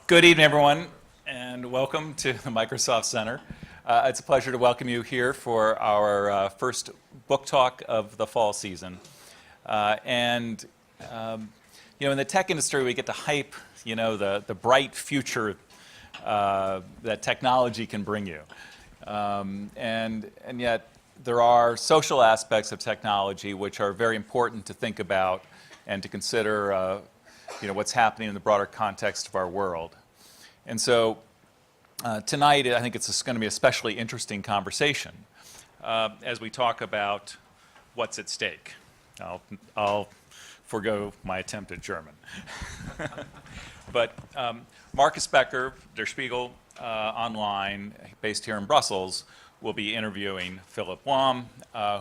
Good evening, everyone, and welcome to the Microsoft Center. It's a pleasure to welcome you here for our first book talk of the fall season. In the tech industry, we get to hype, the bright future that technology can bring you. And yet, there are social aspects of technology which are very important to think about and to consider what's happening in the broader context of our world. And so tonight, I think it's going to be an especially interesting conversation as we talk about what's at stake. I'll forego my attempt at German. But Marcus Becker, Der Spiegel online, based here in Brussels, will be interviewing Philipp Blom,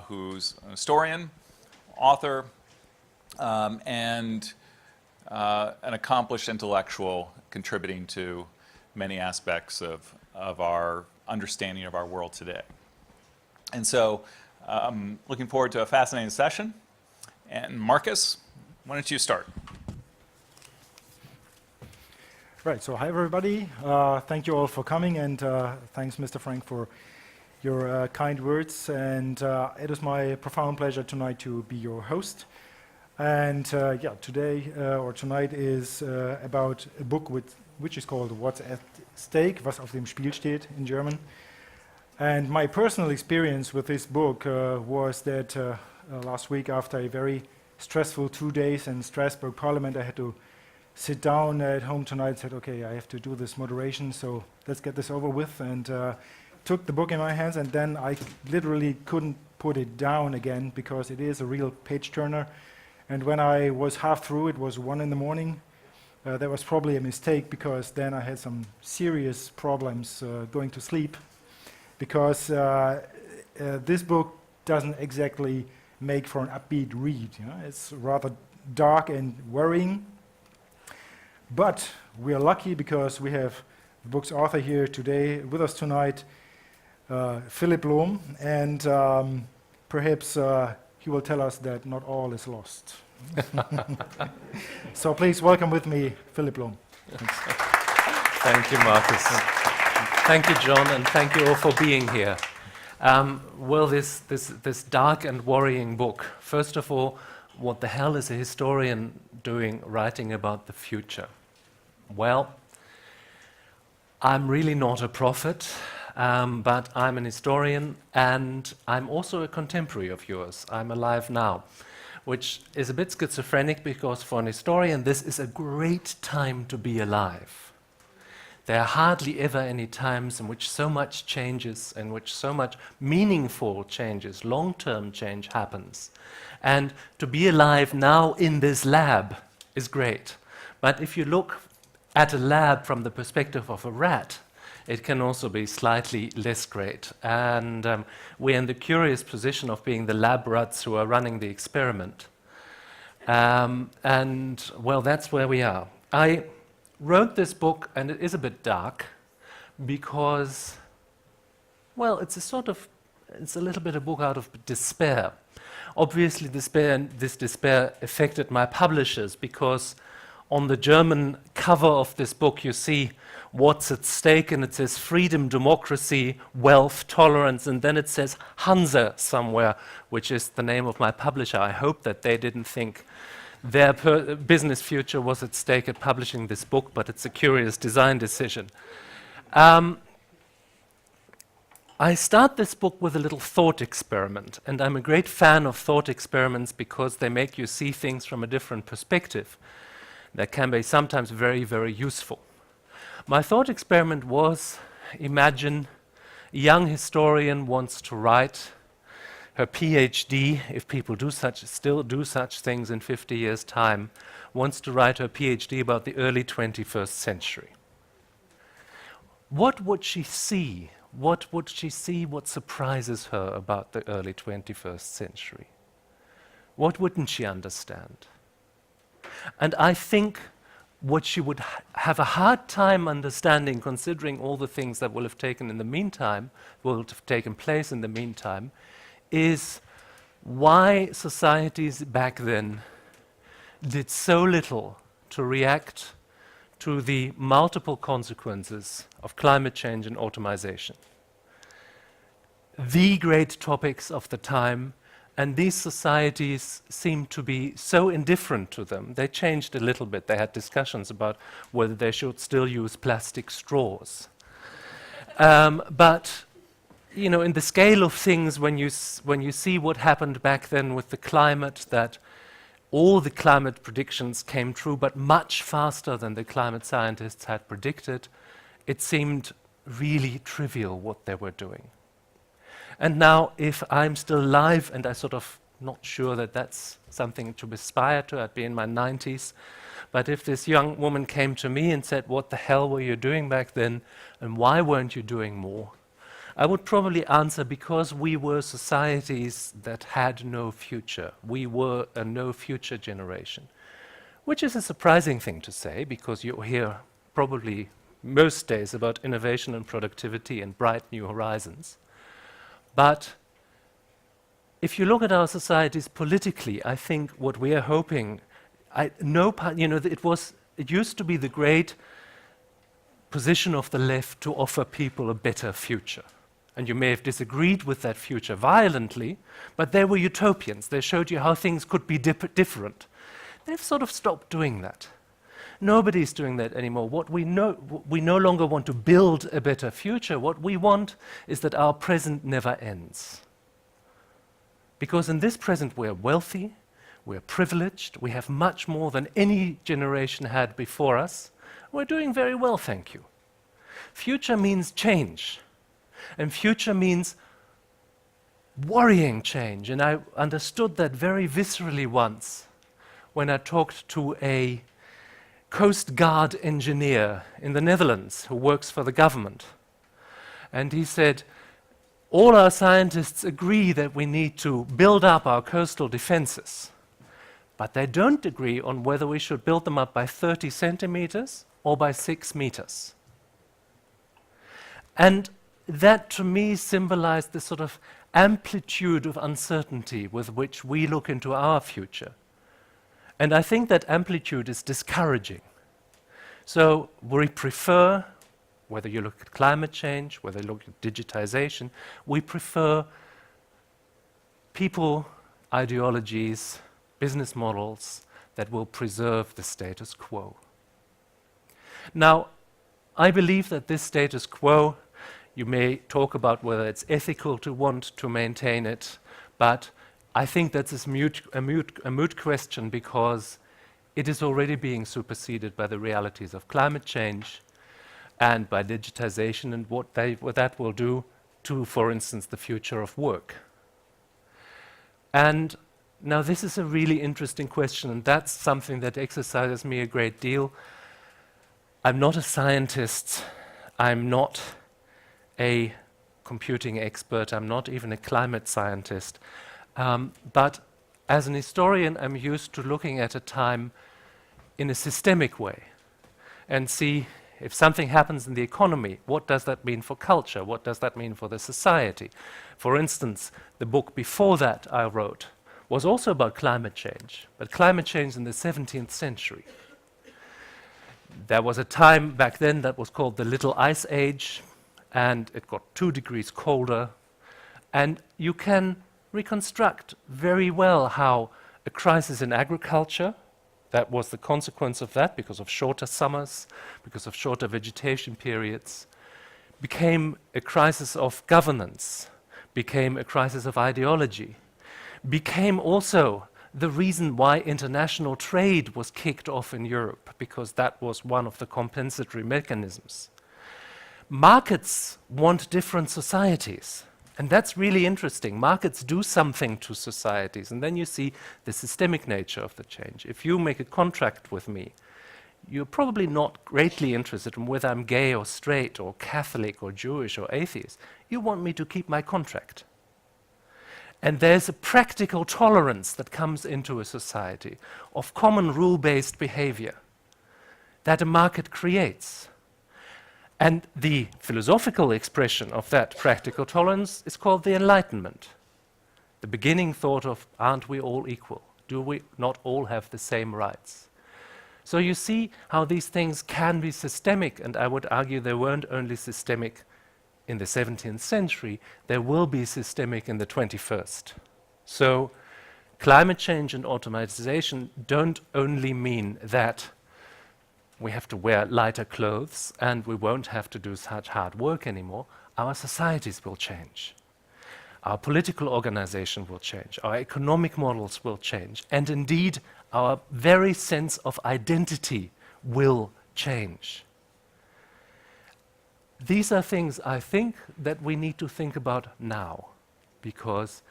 who's an historian, author, and an accomplished intellectual contributing to many aspects of our understanding of our world today. And so I'm looking forward to a fascinating session. And Marcus, why don't you start? Right, so hi everybody. Thank you all for coming, and thanks Mr. Frank for your kind words. And it is my profound pleasure tonight to be your host. And today or tonight is about a book which is called What's at Stake, was auf dem Spiel steht in German. And my personal experience with this book was that last week, after a very stressful 2 days in Strasbourg Parliament, I had to sit down at home tonight and said, okay, I have to do this moderation, so let's get this over with. And took the book in my hands, and then I literally couldn't put it down again because it is a real page turner. And when I was half through, it was 1 in the morning. That was probably a mistake, because then I had some serious problems going to sleep, because this book doesn't exactly make for an upbeat read. It's rather dark and worrying. But we are lucky because we have the book's author here today with us tonight, Philipp Blom, and perhaps he will tell us that not all is lost. So please welcome with me, Philipp Blom. Thank you, Marcus. Thank you, John, and thank you all for being here. Well, this dark and worrying book. First of all, what the hell is a historian doing writing about the future? Well, I'm really not a prophet, but I'm an historian, and I'm also a contemporary of yours. I'm alive now, which is a bit schizophrenic, because for an historian, this is a great time to be alive. There are hardly ever any times in which so much changes, in which so much meaningful changes, long-term change happens. And to be alive now in this lab is great. But if you look at a lab from the perspective of a rat, it can also be slightly less great. And we're in the curious position of being the lab rats who are running the experiment. And well, that's where we are. I wrote this book, and it is a bit dark, because, well, it's a little bit a book out of despair. Obviously, this despair affected my publishers, because on the German cover of this book, you see what's at stake, and it says freedom, democracy, wealth, tolerance, and then it says Hansa somewhere, which is the name of my publisher. I hope that they didn't think their business future was at stake at publishing this book, but it's a curious design decision. I start this book with a little thought experiment, and I'm a great fan of thought experiments because they make you see things from a different perspective. That can be sometimes very, very useful. My thought experiment was, imagine a young historian wants to write her PhD, if people still do such things in 50 years' time, wants to write her PhD about the early 21st century. What would she see? What would she see? What surprises her about the early 21st century? What wouldn't she understand? And I think what she would have a hard time understanding, considering all the things that will have taken place in the meantime, is why societies back then did so little to react to the multiple consequences of climate change and automation. The great topics of the time, and these societies seemed to be so indifferent to them. They changed a little bit. They had discussions about whether they should still use plastic straws. But you know, in the scale of things, when you see what happened back then with the climate, that all the climate predictions came true, but much faster than the climate scientists had predicted, it seemed really trivial what they were doing. And now, if I'm still alive, and I'm sort of not sure that that's something to aspire to, I'd be in my 90s, but if this young woman came to me and said, "What the hell were you doing back then, and why weren't you doing more?" I would probably answer, because we were societies that had no future. We were a no future generation, which is a surprising thing to say, because you hear probably most days about innovation and productivity and bright new horizons. But if you look at our societies politically, I think what we are hoping, it used to be the great position of the left to offer people a better future. And you may have disagreed with that future violently, but they were utopians. They showed you how things could be different. They've sort of stopped doing that. Nobody's doing that anymore. We no longer want to build a better future. What we want is that our present never ends. Because in this present we're wealthy, we're privileged, we have much more than any generation had before us. We're doing very well, thank you. Future means change. And future means worrying change. And I understood that very viscerally once when I talked to a Coast Guard engineer in the Netherlands who works for the government. And he said, all our scientists agree that we need to build up our coastal defenses, but they don't agree on whether we should build them up by 30 centimeters or by 6 meters. And that, to me, symbolized the sort of amplitude of uncertainty with which we look into our future. And I think that amplitude is discouraging. So we prefer, whether you look at climate change, whether you look at digitization, we prefer people, ideologies, business models that will preserve the status quo. Now, I believe that this status quo, you may talk about whether it's ethical to want to maintain it, but I think that's a moot question, because it is already being superseded by the realities of climate change and by digitization and what that will do to, for instance, the future of work. And now this is a really interesting question, and that's something that exercises me a great deal. I'm not a scientist. I'm not a computing expert. I'm not even a climate scientist. But as an historian, I'm used to looking at a time in a systemic way and see if something happens in the economy, what does that mean for culture? What does that mean for the society? For instance, the book before that I wrote was also about climate change, but climate change in the 17th century. There was a time back then that was called the Little Ice Age, and it got 2 degrees colder, and you can reconstruct very well how a crisis in agriculture, that was the consequence of that, because of shorter summers, because of shorter vegetation periods, became a crisis of governance, became a crisis of ideology, became also the reason why international trade was kicked off in Europe, because that was one of the compensatory mechanisms. Markets want different societies. And that's really interesting. Markets do something to societies, and then you see the systemic nature of the change. If you make a contract with me, you're probably not greatly interested in whether I'm gay or straight or Catholic or Jewish or atheist. You want me to keep my contract. And there's a practical tolerance that comes into a society of common rule-based behavior that a market creates. And the philosophical expression of that practical tolerance is called the Enlightenment. The beginning thought of, aren't we all equal? Do we not all have the same rights? So you see how these things can be systemic, and I would argue they weren't only systemic in the 17th century, they will be systemic in the 21st. So climate change and automation don't only mean that we have to wear lighter clothes and we won't have to do such hard work anymore. Our societies will change. Our political organization will change. Our economic models will change. And indeed, our very sense of identity will change. These are things I think that we need to think about now, because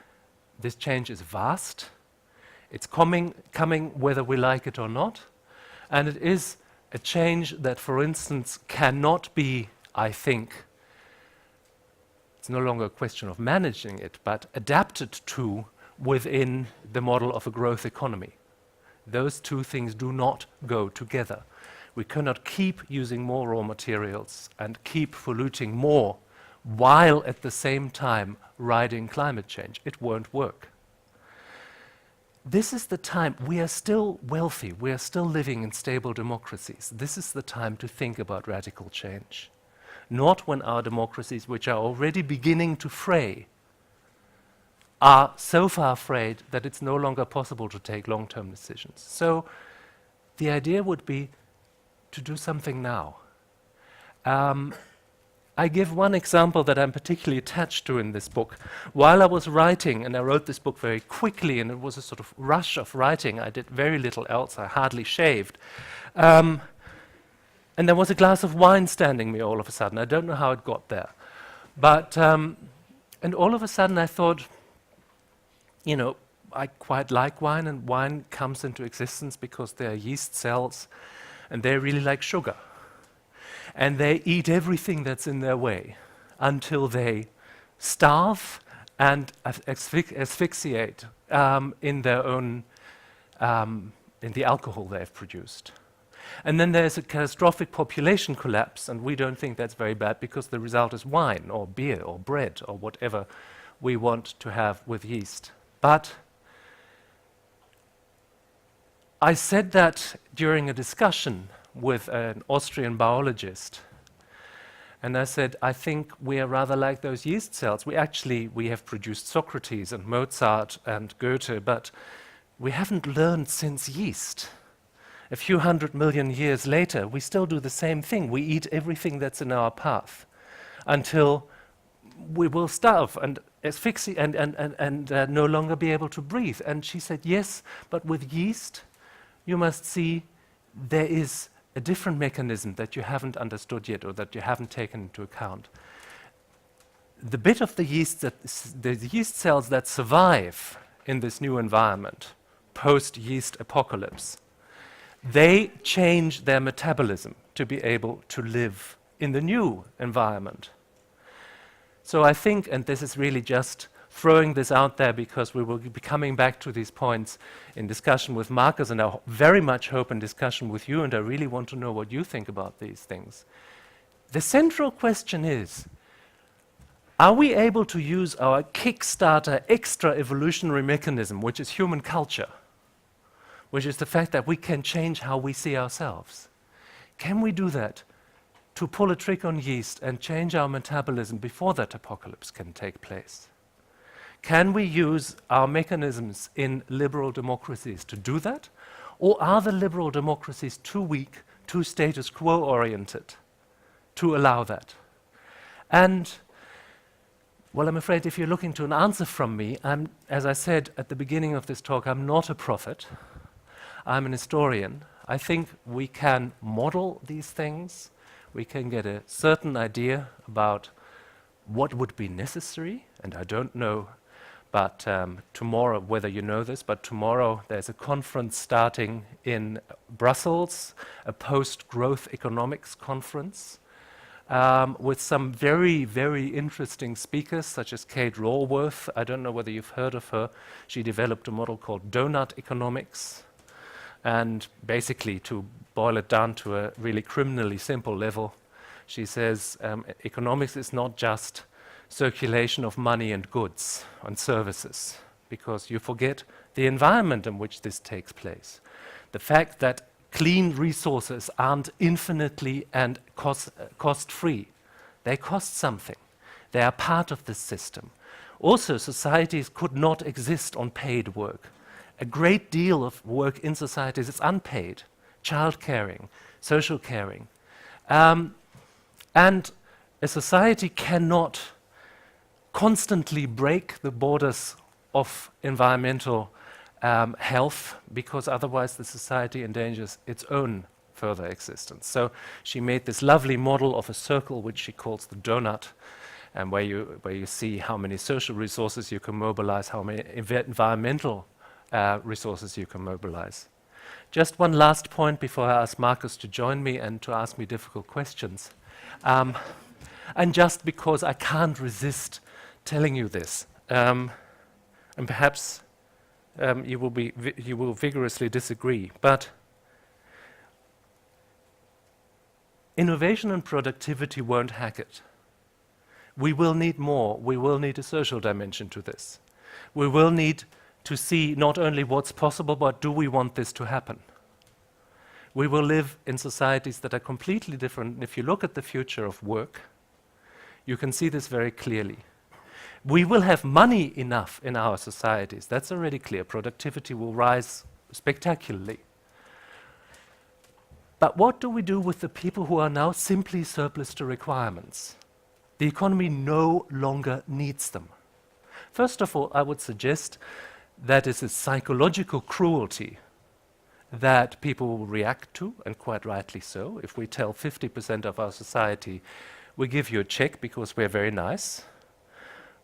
this change is vast. It's coming whether we like it or not. And it is a change that, for instance, cannot be, I think, it's no longer a question of managing it, but adapted to within the model of a growth economy. Those two things do not go together. We cannot keep using more raw materials and keep polluting more while at the same time riding climate change. It won't work. This is the time. We are still wealthy. We are still living in stable democracies. This is the time to think about radical change. Not when our democracies, which are already beginning to fray, are so far frayed that it's no longer possible to take long-term decisions. So the idea would be to do something now. I give one example that I'm particularly attached to in this book. While I was writing, and I wrote this book very quickly, and it was a sort of rush of writing, I did very little else, I hardly shaved. And there was a glass of wine standing me all of a sudden. I don't know how it got there. But, and all of a sudden I thought, you know, I quite like wine, and wine comes into existence because there are yeast cells, and they really like sugar. And they eat everything that's in their way until they starve and asphyxiate in their own, in the alcohol they've produced. And then there's a catastrophic population collapse, and we don't think that's very bad because the result is wine or beer or bread or whatever we want to have with yeast. But I said that during a discussion with an Austrian biologist, and I said, I think we are rather like those yeast cells. We have produced Socrates and Mozart and Goethe, but we haven't learned since yeast. A few 100 million years later, we still do the same thing. We eat everything that's in our path until we will starve and asphyxiate and no longer be able to breathe. And she said, yes, but with yeast, you must see there is a different mechanism that you haven't understood yet or that you haven't taken into account. The bit of the yeast cells that survive in this new environment, post-yeast apocalypse, they change their metabolism to be able to live in the new environment. So I think, and this is really just throwing this out there because we will be coming back to these points in discussion with Marcus, and I very much hope in discussion with you, and I really want to know what you think about these things. The central question is, are we able to use our Kickstarter extra evolutionary mechanism, which is human culture, which is the fact that we can change how we see ourselves? Can we do that to pull a trick on yeast and change our metabolism before that apocalypse can take place? Can we use our mechanisms in liberal democracies to do that? Or are the liberal democracies too weak, too status quo oriented to allow that? And, well, I'm afraid if you're looking to an answer from me, as I said at the beginning of this talk, I'm not a prophet. I'm an historian. I think we can model these things. We can get a certain idea about what would be necessary, and I don't know, but tomorrow, whether you know this, but tomorrow there's a conference starting in Brussels, a post-growth economics conference, with some very, very interesting speakers, such as Kate Raworth. I don't know whether you've heard of her. She developed a model called donut economics. And basically, to boil it down to a really criminally simple level, she says economics is not just circulation of money and goods and services, because you forget the environment in which this takes place. The fact that clean resources aren't infinitely and cost-free. They cost something. They are part of this system. Also, societies could not exist on paid work. A great deal of work in societies is unpaid. Child caring, social caring. And a society cannot constantly break the borders of environmental health, because otherwise the society endangers its own further existence. So she made this lovely model of a circle, which she calls the donut, and where you see how many social resources you can mobilize, how many environmental resources you can mobilize. Just one last point before I ask Marcus to join me and to ask me difficult questions. And just because I can't resist telling you this, and perhaps you will vigorously disagree, but innovation and productivity won't hack it. We will need more. We will need a social dimension to this. We will need to see not only what's possible, but do we want this to happen? We will live in societies that are completely different. If you look at the future of work, you can see this very clearly. We will have money enough in our societies. That's already clear. Productivity will rise spectacularly. But what do we do with the people who are now simply surplus to requirements? The economy no longer needs them. First of all, I would suggest that is a psychological cruelty that people will react to, and quite rightly so. If we tell 50% of our society, we give you a check because we're very nice,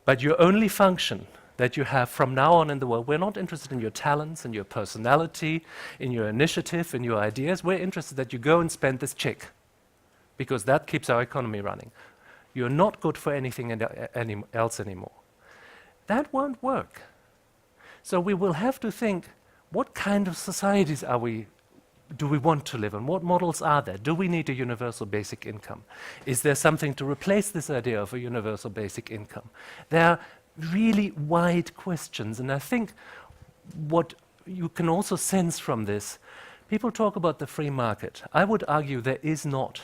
but your only function that you have from now on in the world, we're not interested in your talents and your personality, in your initiative, in your ideas. We're interested that you go and spend this check, because that keeps our economy running. You're not good for anything else anymore. That won't work. So we will have to think, what kind of societies do we want to live in? What models are there? Do we need a universal basic income? Is there something to replace this idea of a universal basic income? There are really wide questions, and I think what you can also sense from this, people talk about the free market. I would argue there is not.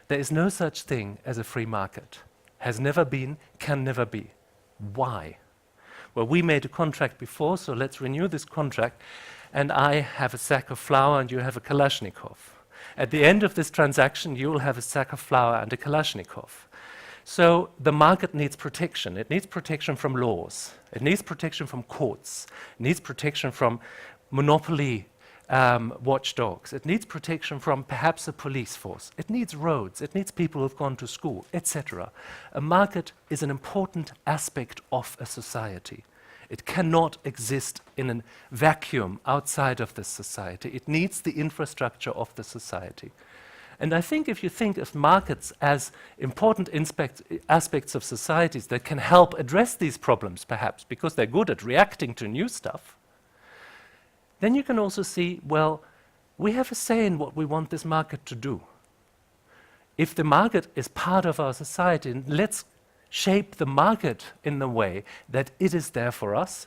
There is no such thing as a free market. Has never been, can never be. Why? Well, we made a contract before, so let's renew this contract, and I have a sack of flour and you have a Kalashnikov. At the end of this transaction, you will have a sack of flour and a Kalashnikov. So the market needs protection. It needs protection from laws. It needs protection from courts. It needs protection from monopoly watchdogs. It needs protection from perhaps a police force. It needs roads. It needs people who've gone to school, etc. A market is an important aspect of a society. It cannot exist in a vacuum outside of this society. It needs the infrastructure of the society. And I think if you think of markets as important aspects of societies that can help address these problems, perhaps, because they're good at reacting to new stuff, then you can also see, well, we have a say in what we want this market to do. If the market is part of our society, let's shape the market in the way that it is there for us.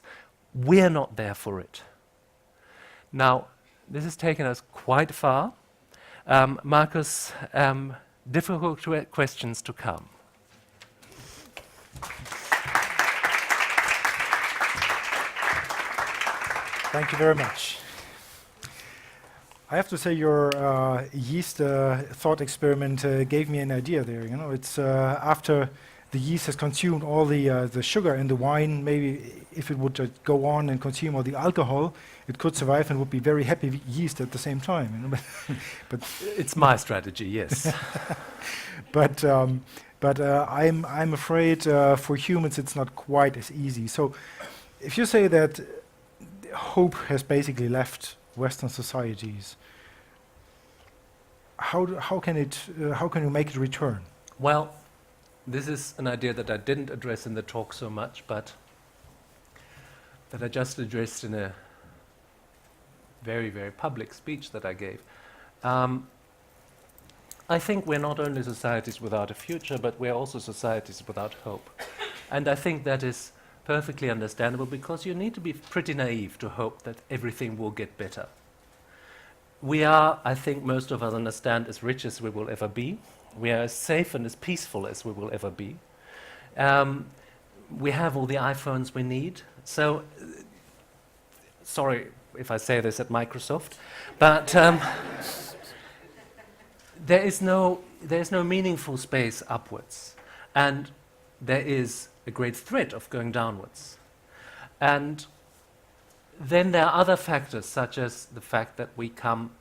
We're not there for it. Now, this has taken us quite far. Marcus, difficult questions to come. Thank you very much. I have to say your yeast thought experiment gave me an idea there. You know, it's after the yeast has consumed all the sugar in the wine, maybe if it would go on and consume all the alcohol, it could survive and would be very happy yeast at the same time. You know? but it's my strategy, yes. but I'm afraid for humans it's not quite as easy. So if you say that hope has basically left Western societies, how can you make it return? Well, this is an idea that I didn't address in the talk so much, but that I just addressed in a very, very public speech that I gave. I think we're not only societies without a future, but we're also societies without hope. And I think that is perfectly understandable, because you need to be pretty naive to hope that everything will get better. We are, I think most of us understand, as rich as we will ever be. We are as safe and as peaceful as we will ever be. We have all the iPhones we need. So, sorry if I say this at Microsoft, but there is no meaningful space upwards, and there is a great threat of going downwards. And then there are other factors, such as the fact that we come.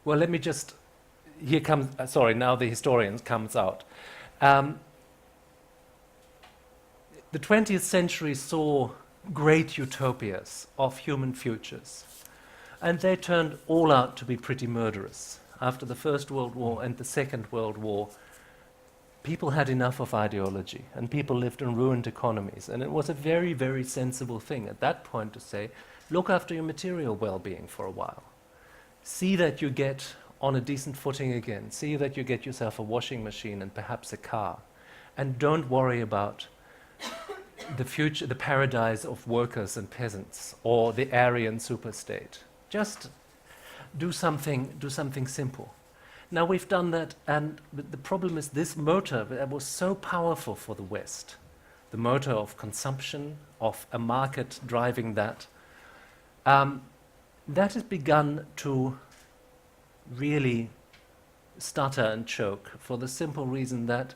Well, let me just. Here comes. Sorry, now the historian comes out. The 20th century saw great utopias of human futures, and they turned all out to be pretty murderous. After the First World War and the Second World War, people had enough of ideology, and people lived in ruined economies, and it was a very, very sensible thing at that point to say, look after your material well-being for a while. See that you get on a decent footing again. See that you get yourself a washing machine and perhaps a car, and don't worry about the future, the paradise of workers and peasants, or the Aryan superstate. Just do something simple. Now we've done that, and the problem is this motor that was so powerful for the West, the motor of consumption, of a market driving that, that has begun to really stutter and choke for the simple reason that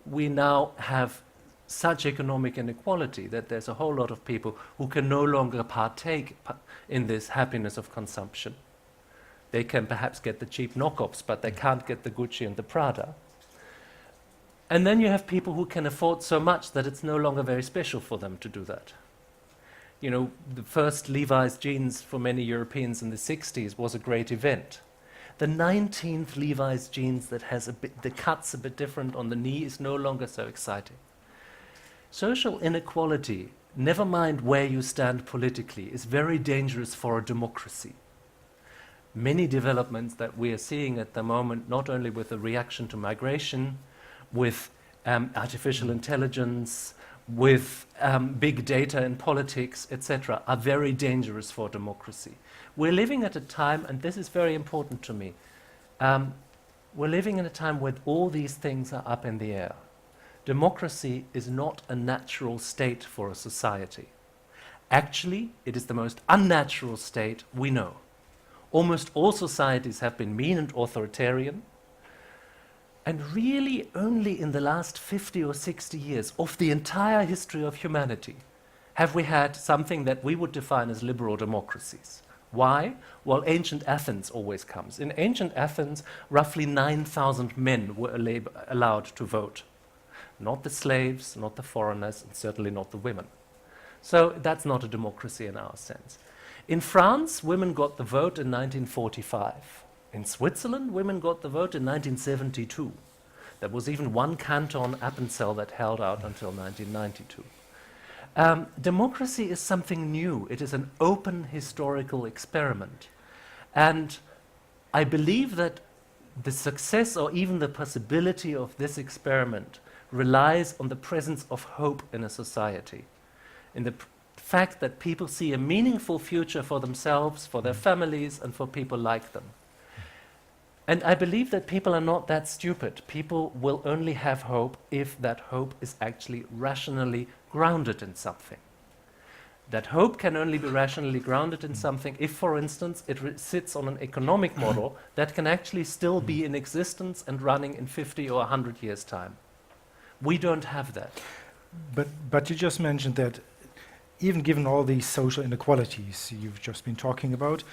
we now have such economic inequality that there's a whole lot of people who can no longer partake in this happiness of consumption. They can perhaps get the cheap knockoffs, but they can't get the Gucci and the Prada. And then you have people who can afford so much that it's no longer very special for them to do that. You know, the first Levi's jeans for many Europeans in the 60s was a great event. The 19th Levi's jeans that has the cuts a bit different on the knee is no longer so exciting. Social inequality, never mind where you stand politically, is very dangerous for a democracy. Many developments that we are seeing at the moment, not only with the reaction to migration, with artificial intelligence, with big data in politics, etc., are very dangerous for democracy. We're living at a time, and this is very important to me, we're living in a time where all these things are up in the air. Democracy is not a natural state for a society. Actually, it is the most unnatural state we know. Almost all societies have been mean and authoritarian, and really only in the last 50 or 60 years of the entire history of humanity have we had something that we would define as liberal democracies. Why? Well, ancient Athens always comes. In ancient Athens, roughly 9,000 men were allowed to vote. Not the slaves, not the foreigners, and certainly not the women. So that's not a democracy in our sense. In France, women got the vote in 1945. In Switzerland, women got the vote in 1972. There was even one canton, Appenzell, that held out until 1992. Democracy is something new. It is an open historical experiment. And I believe that the success or even the possibility of this experiment relies on the presence of hope in a society, in the fact that people see a meaningful future for themselves, for their families, and for people like them. And I believe that people are not that stupid. People will only have hope if that hope is actually rationally grounded in something. That hope can only be rationally grounded in something if, for instance, it sits on an economic model that can actually still be in existence and running in 50 or 100 years' time. We don't have that. But you just mentioned that even given all these social inequalities you've just been talking about,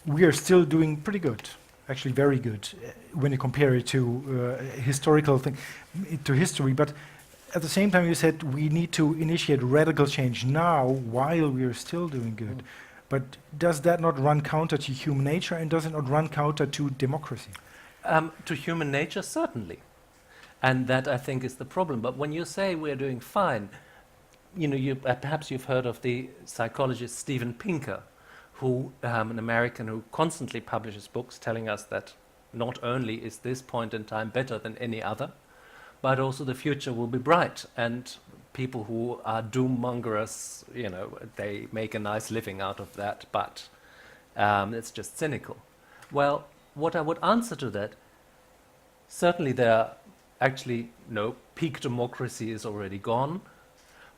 we are still doing pretty good, actually very good, when you compare it to historical thing, to history. But at the same time, you said we need to initiate radical change now while we are still doing good. But does that not run counter to human nature, and does it not run counter to democracy? To human nature, certainly. And that, I think, is the problem. But when you say we're doing fine, you know, perhaps you've heard of the psychologist Steven Pinker, who, an American who constantly publishes books telling us that not only is this point in time better than any other, but also the future will be bright. And people who are doom-mongers, they make a nice living out of that, but it's just cynical. Well, what I would answer to that, certainly there are actually, no, peak democracy is already gone,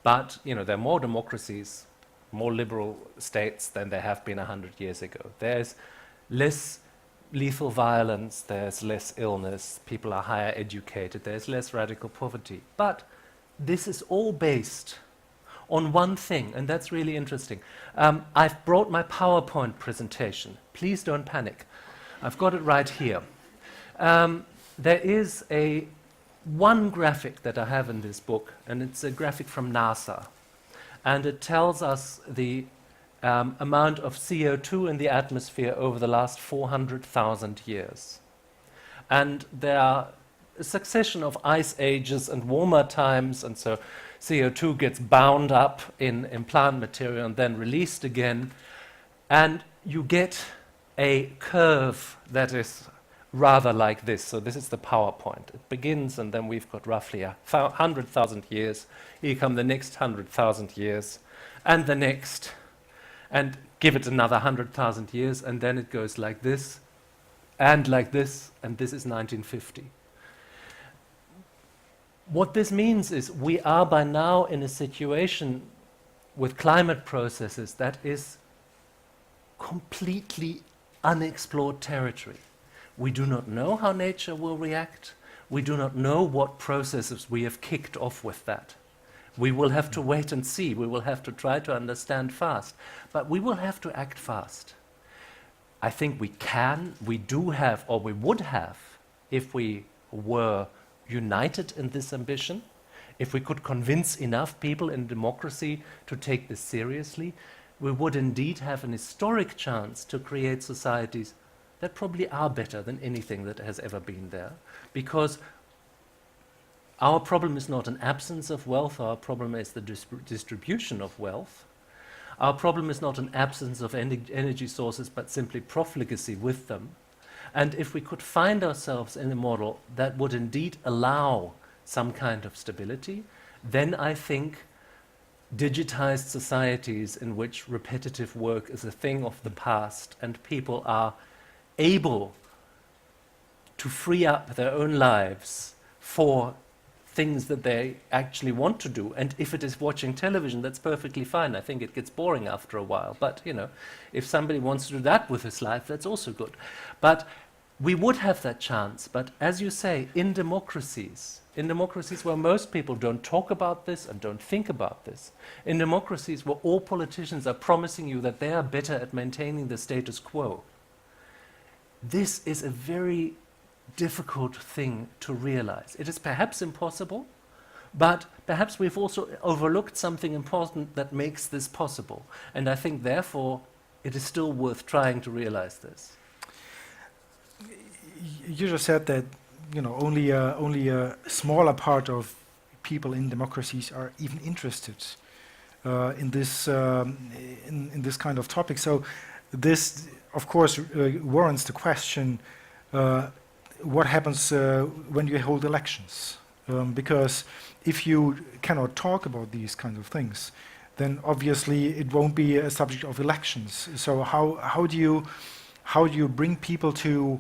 but there are more democracies, more liberal states than there have been 100 years ago. There's less lethal violence, there's less illness, people are higher educated, there's less radical poverty. But this is all based on one thing, and that's really interesting. I've brought my PowerPoint presentation. Please don't panic. I've got it right here. There is one graphic that I have in this book, and it's a graphic from NASA. And it tells us the amount of CO2 in the atmosphere over the last 400,000 years. And there are a succession of ice ages and warmer times, and so CO2 gets bound up in plant material and then released again. And you get a curve that is rather like this. So this is the PowerPoint. It begins, and then we've got roughly 100,000 years. Here come the next 100,000 years, and the next, and give it another 100,000 years, and then it goes like this, and this is 1950. What this means is we are by now in a situation with climate processes that is completely unexplored territory. We do not know how nature will react. We do not know what processes we have kicked off with that. We will have to wait and see. We will have to try to understand fast. But we will have to act fast. I think we do have, or we would have, if we were united in this ambition, if we could convince enough people in democracy to take this seriously, we would indeed have an historic chance to create societies that probably are better than anything that has ever been there. Because our problem is not an absence of wealth, our problem is the distribution of wealth. Our problem is not an absence of energy sources, but simply profligacy with them. And if we could find ourselves in a model that would indeed allow some kind of stability, then I think digitized societies in which repetitive work is a thing of the past and people are able to free up their own lives for things that they actually want to do. And if it is watching television, that's perfectly fine. I think it gets boring after a while. But, if somebody wants to do that with his life, that's also good. But we would have that chance. But as you say, in democracies where most people don't talk about this and don't think about this, in democracies where all politicians are promising you that they are better at maintaining the status quo, this is a very difficult thing to realize. It is perhaps impossible, but perhaps we've also overlooked something important that makes this possible. And I think, therefore, it is still worth trying to realize this. You just said that only a smaller part of people in democracies are even interested in this kind of topic. So this, of course, warrants the question: what happens when you hold elections? Because if you cannot talk about these kinds of things, then obviously it won't be a subject of elections. So how do you bring people to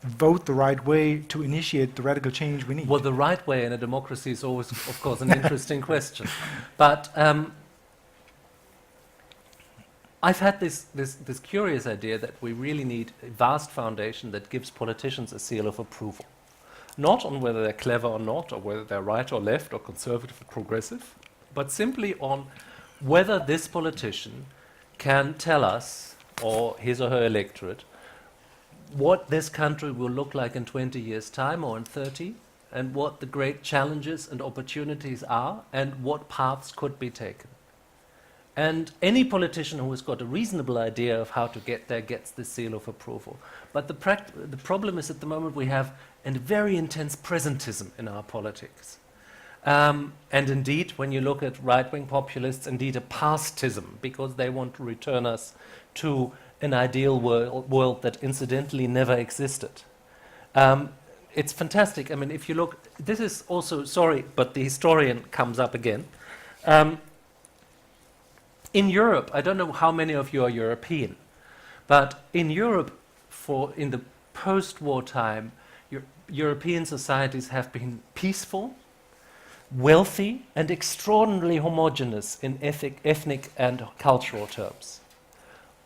vote the right way to initiate the radical change we need? Well, the right way in a democracy is always, of course, an interesting question. But I've had this curious idea that we really need a vast foundation that gives politicians a seal of approval. Not on whether they're clever or not, or whether they're right or left, or conservative or progressive, but simply on whether this politician can tell us, or his or her electorate, what this country will look like in 20 years' time or in 30, and what the great challenges and opportunities are, and what paths could be taken. And any politician who has got a reasonable idea of how to get there gets the seal of approval. But the problem is, at the moment, we have a very intense presentism in our politics. And indeed, when you look at right-wing populists, indeed a pastism, because they want to return us to an ideal world that incidentally never existed. it's fantastic. I mean, if you look, this is also, sorry, but the historian comes up again. In Europe, I don't know how many of you are European, but in Europe, in the post-war time, European societies have been peaceful, wealthy, and extraordinarily homogeneous in ethnic and cultural terms.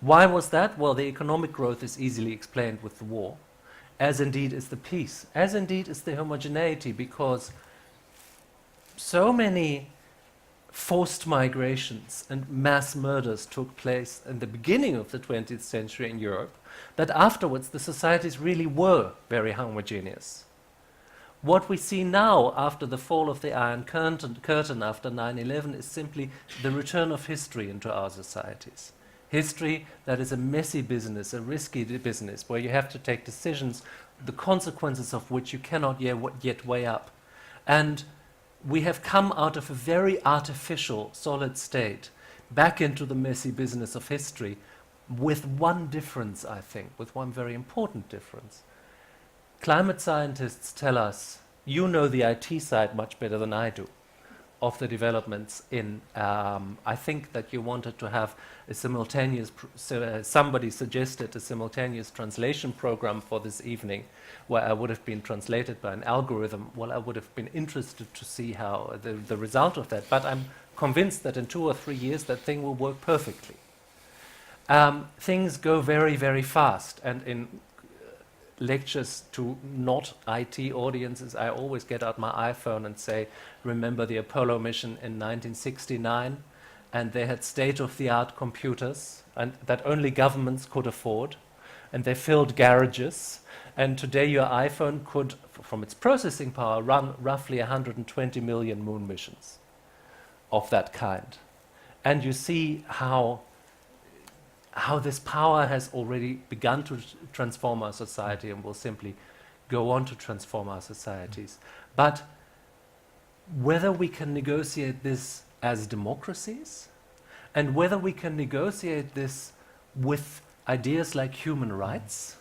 Why was that? Well, the economic growth is easily explained with the war, as indeed is the peace, as indeed is the homogeneity, because so many forced migrations and mass murders took place in the beginning of the 20th century in Europe, that afterwards the societies really were very homogeneous. What we see now after the fall of the Iron Curtain after 9/11 is simply the return of history into our societies. History that is a messy business, a risky business, where you have to take decisions, the consequences of which you cannot yet weigh up. And we have come out of a very artificial, solid state back into the messy business of history with one difference, I think, with one very important difference. Climate scientists tell us, you know the IT side much better than I do, of the developments in, I think that you wanted to have a simultaneous, somebody suggested a simultaneous translation program for this evening, where I would have been translated by an algorithm. Well, I would have been interested to see how the result of that, but I'm convinced that in 2 or 3 years that thing will work perfectly. Things go very, very fast, and in lectures to not IT audiences, I always get out my iPhone and say, remember the Apollo mission in 1969, and they had state-of-the-art computers and that only governments could afford, and they filled garages, and today your iPhone could, from its processing power, run roughly 120 million moon missions of that kind. And you see how this power has already begun to transform our society and will simply go on to transform our societies. But whether we can negotiate this as democracies, and whether we can negotiate this with ideas like human rights,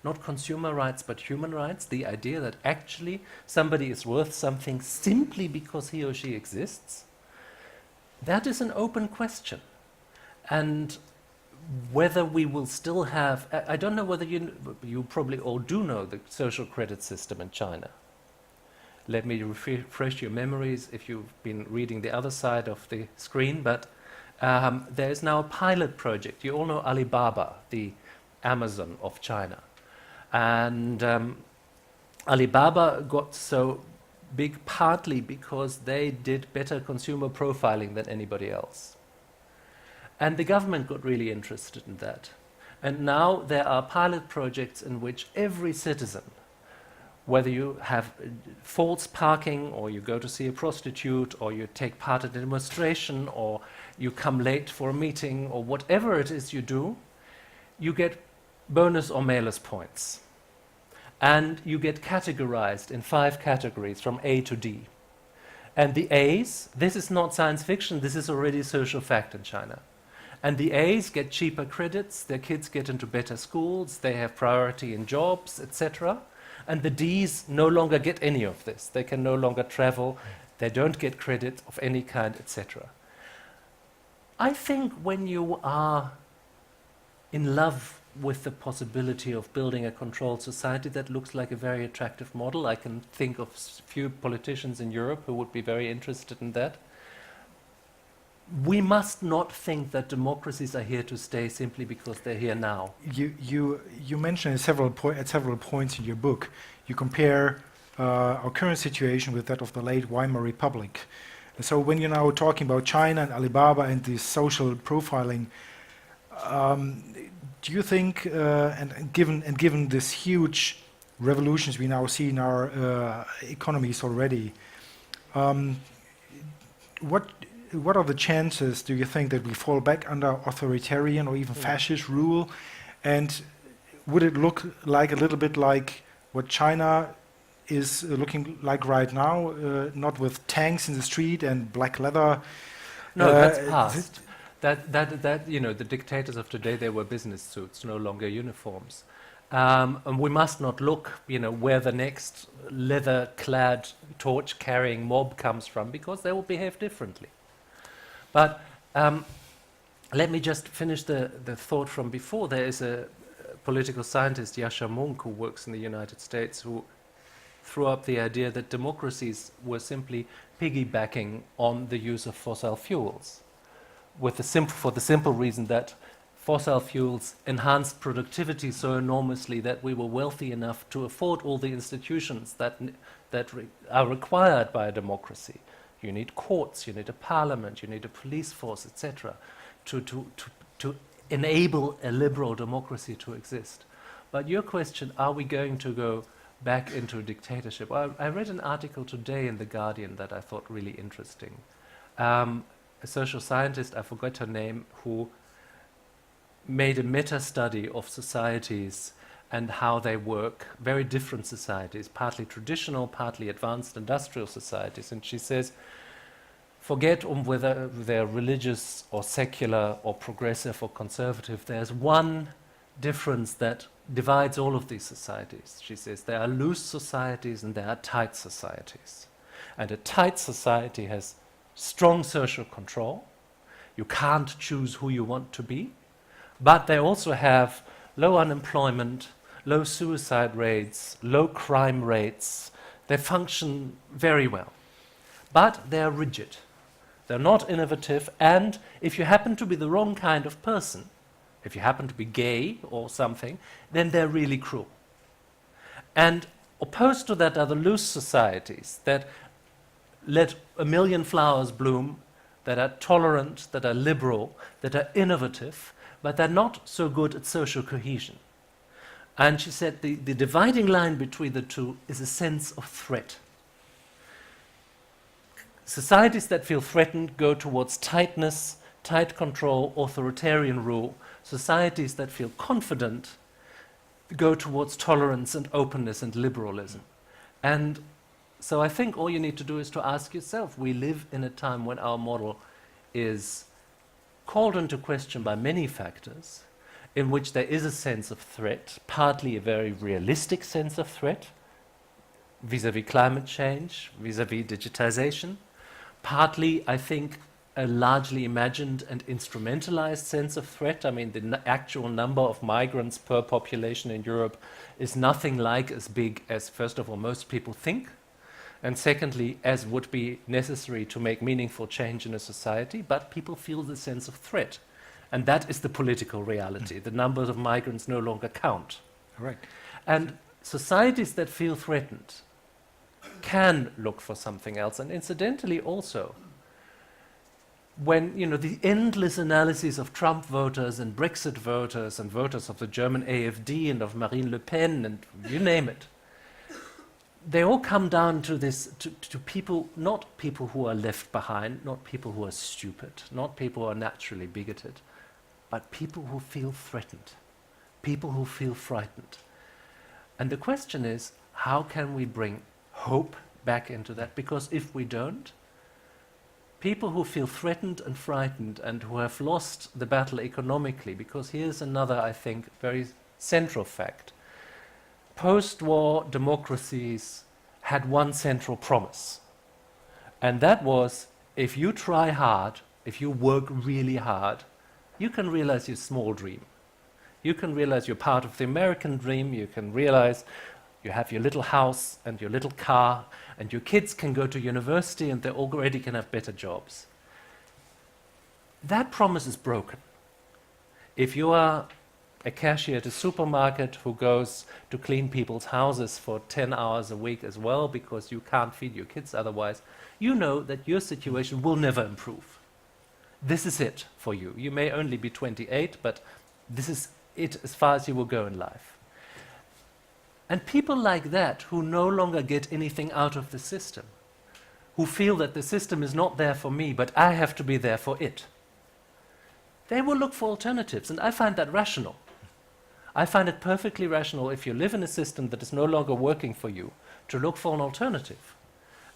not consumer rights, but human rights, the idea that actually somebody is worth something simply because he or she exists, that is an open question. And whether we will still have, I don't know whether you probably all do know the social credit system in China. Let me refresh your memories if you've been reading the other side of the screen, but there is now a pilot project. You all know Alibaba, the Amazon of China. And Alibaba got so big partly because they did better consumer profiling than anybody else. And the government got really interested in that. And now there are pilot projects in which every citizen, whether you have false parking, or you go to see a prostitute, or you take part in a demonstration, or you come late for a meeting, or whatever it is you do, you get bonus or malus points. And you get categorized in 5 categories from A to D. And the A's, this is not science fiction, this is already a social fact in China. And the A's get cheaper credits, their kids get into better schools, they have priority in jobs, etc. And the D's no longer get any of this. They can no longer travel, they don't get credit of any kind, etc. I think when you are in love with the possibility of building a controlled society, that looks like a very attractive model. I can think of few politicians in Europe who would be very interested in that. We must not think that democracies are here to stay simply because they're here now. You mentioned at several points in your book, you compare our current situation with that of the late Weimar Republic. And so when you're now talking about China and Alibaba and this social profiling, do you think, and given this huge revolutions we now see in our economies already, what are the chances, do you think, that we fall back under authoritarian or even fascist rule? And would it look like a little bit like what China is looking like right now, not with tanks in the street and black leather? No, that's past. That you know, the dictators of today, they wear business suits, no longer uniforms. And we must not look, where the next leather-clad, torch-carrying mob comes from, because they will behave differently. But let me just finish the thought from before. There is a political scientist, Yascha Mounk, who works in the United States, who threw up the idea that democracies were simply piggybacking on the use of fossil fuels, for the simple reason that fossil fuels enhanced productivity so enormously that we were wealthy enough to afford all the institutions that are required by a democracy. You need courts, you need a parliament, you need a police force, etc., to enable a liberal democracy to exist. But your question, are we going to go back into a dictatorship? Well, I read an article today in The Guardian that I thought really interesting. A social scientist, I forgot her name, who made a meta-study of societies and how they work, very different societies, partly traditional, partly advanced industrial societies. And she says, forget whether they're religious or secular or progressive or conservative, there's one difference that divides all of these societies. She says there are loose societies and there are tight societies. And a tight society has strong social control. You can't choose who you want to be. But they also have low unemployment, low suicide rates, low crime rates. They function very well. But they're rigid. They're not innovative. And if you happen to be the wrong kind of person, if you happen to be gay or something, then they're really cruel. And opposed to that are the loose societies that let a million flowers bloom, that are tolerant, that are liberal, that are innovative, but they're not so good at social cohesion. And she said the dividing line between the two is a sense of threat. Societies that feel threatened go towards tightness, tight control, authoritarian rule. Societies that feel confident go towards tolerance and openness and liberalism. And so I think all you need to do is to ask yourself, we live in a time when our model is called into question by many factors, in which there is a sense of threat, partly a very realistic sense of threat, vis-à-vis climate change, vis-à-vis digitization, partly, I think, a largely imagined and instrumentalized sense of threat. I mean, the actual number of migrants per population in Europe is nothing like as big as, first of all, most people think, and secondly, as would be necessary to make meaningful change in a society, but people feel the sense of threat. And that is the political reality. The numbers of migrants no longer count. Right. And societies that feel threatened can look for something else. And incidentally also, when the endless analysis of Trump voters and Brexit voters and voters of the German AfD and of Marine Le Pen and you name it, they all come down to this, to people, not people who are left behind, not people who are stupid, not people who are naturally bigoted, but people who feel threatened, people who feel frightened. And the question is, how can we bring hope back into that? Because if we don't, people who feel threatened and frightened and who have lost the battle economically, because here's another, I think, very central fact. Post-war democracies had one central promise, and that was, if you try hard, if you work really hard, you can realize your small dream. You can realize you're part of the American dream, you can realize you have your little house and your little car, and your kids can go to university and they already can have better jobs. That promise is broken. If you are a cashier at a supermarket who goes to clean people's houses for 10 hours a week as well because you can't feed your kids otherwise, you know that your situation will never improve. This is it for you. You may only be 28, but this is it as far as you will go in life. And people like that, who no longer get anything out of the system, who feel that the system is not there for me, but I have to be there for it, they will look for alternatives, and I find that rational. I find it perfectly rational, if you live in a system that is no longer working for you, to look for an alternative.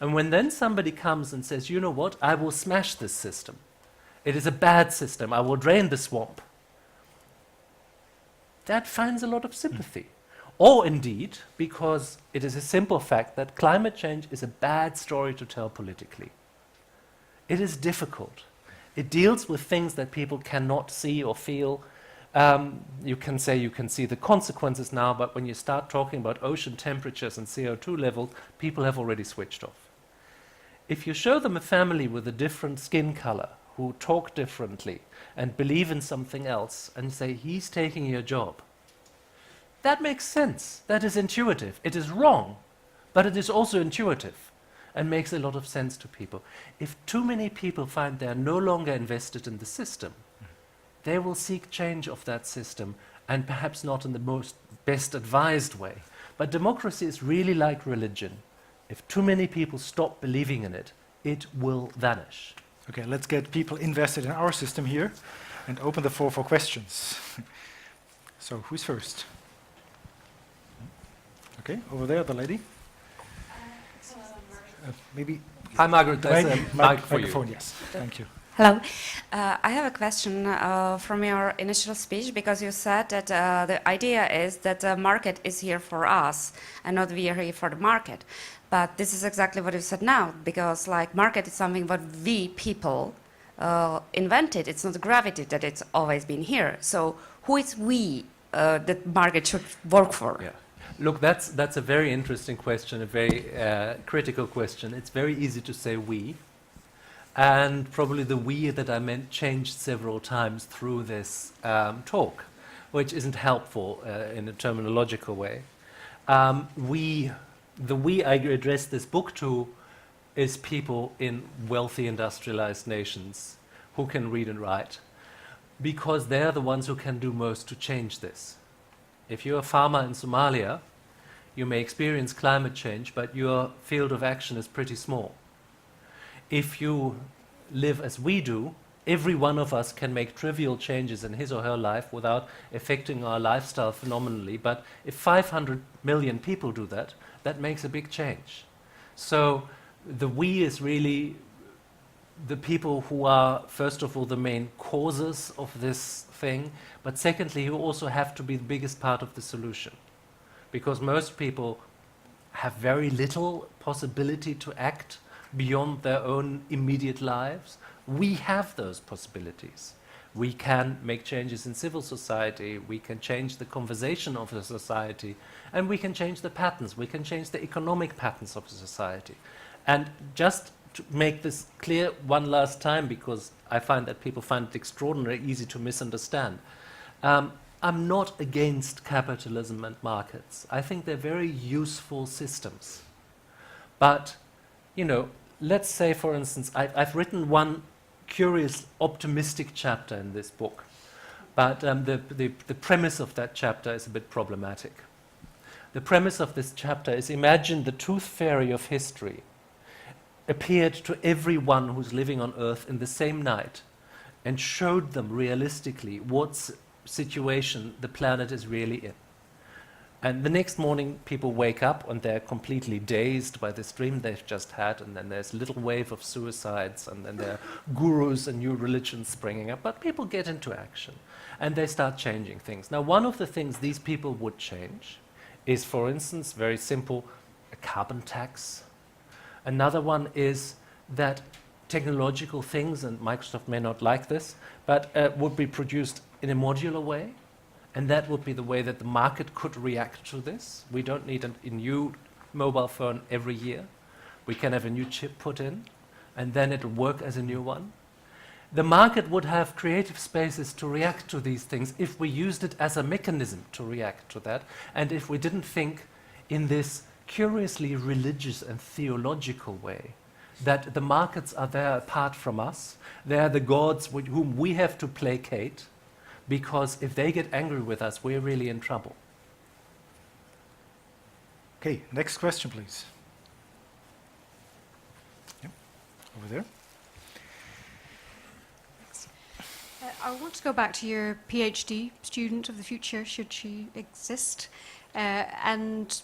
And when then somebody comes and says, you know what, I will smash this system. It is a bad system, I will drain the swamp. That finds a lot of sympathy. or indeed because it is a simple fact that climate change is a bad story to tell politically. It is difficult. It deals with things that people cannot see or feel. You can say you can see the consequences now, but when you start talking about ocean temperatures and CO2 levels, people have already switched off. If you show them a family with a different skin color, who talk differently and believe in something else, and say, he's taking your job, that makes sense. That is intuitive. It is wrong, but it is also intuitive and makes a lot of sense to people. If too many people find they're no longer invested in the system, they will seek change of that system, and perhaps not in the most best advised way. But democracy is really like religion. If too many people stop believing in it, it will vanish. Okay, let's get people invested in our system here and open the floor for questions. So, who's first? Okay, over there, the lady. Maybe. Hi, Margaret. There's a mic for you. Microphone, yes. Thank you. Hello. I have a question from your initial speech, because you said that the idea is that the market is here for us and not we are here for the market. But this is exactly what you said now, because like market is something what we people invented. It's not gravity that it's always been here. So who is we that market should work for? Yeah. Look, that's a very interesting question, a very critical question. It's very easy to say we. And probably the we that I meant changed several times through this talk, which isn't helpful in a terminological way. The we I address this book to is people in wealthy industrialized nations who can read and write, because they're the ones who can do most to change this. If you're a farmer in Somalia, you may experience climate change, but your field of action is pretty small. If you live as we do, every one of us can make trivial changes in his or her life without affecting our lifestyle phenomenally. But if 500 million people do that, that makes a big change. So the we is really the people who are, first of all, the main causes of this thing, but secondly, who also have to be the biggest part of the solution. Because most people have very little possibility to act beyond their own immediate lives. We have those possibilities. We can make changes in civil society, we can change the conversation of the society, and we can change the patterns, we can change the economic patterns of the society. And just to make this clear one last time, because I find that people find it extraordinarily easy to misunderstand, I'm not against capitalism and markets. I think they're very useful systems. But, you know, let's say, for instance, I've written one curious, optimistic chapter in this book, but the premise of that chapter is a bit problematic. The premise of this chapter is, imagine the tooth fairy of history appeared to everyone who's living on Earth in the same night and showed them realistically what situation the planet is really in. And the next morning, people wake up and they're completely dazed by this dream they've just had, and then there's a little wave of suicides, and then there are gurus and new religions springing up, but people get into action, and they start changing things. Now, one of the things these people would change is, for instance, very simple, a carbon tax. Another one is that technological things, and Microsoft may not like this, but would be produced in a modular way. And that would be the way that the market could react to this. We don't need a new mobile phone every year. We can have a new chip put in, and then it'll work as a new one. The market would have creative spaces to react to these things if we used it as a mechanism to react to that, and if we didn't think in this curiously religious and theological way that the markets are there apart from us. They are the gods whom we have to placate, because if they get angry with us, we're really in trouble. Okay, next question, please. Yep, over there. I want to go back to your PhD student of the future, should she exist. And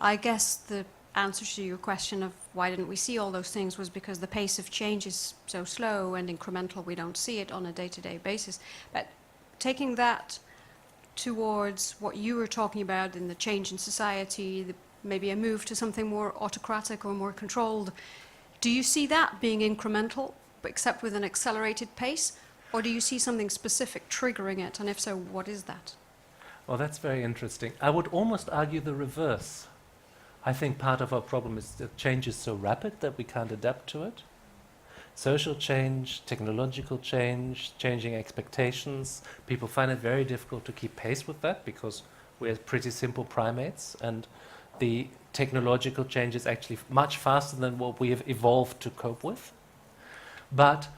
I guess the answer to your question of why didn't we see all those things was because the pace of change is so slow and incremental, we don't see it on a day-to-day basis. But taking that towards what you were talking about in the change in society, maybe a move to something more autocratic or more controlled. Do you see that being incremental, except with an accelerated pace? Or do you see something specific triggering it? And if so, what is that? Well, that's very interesting. I would almost argue the reverse. I think part of our problem is that change is so rapid that we can't adapt to it. Social change, technological change, changing expectations. People find it very difficult to keep pace with that because we're pretty simple primates, and the technological change is actually much faster than what we have evolved to cope with. But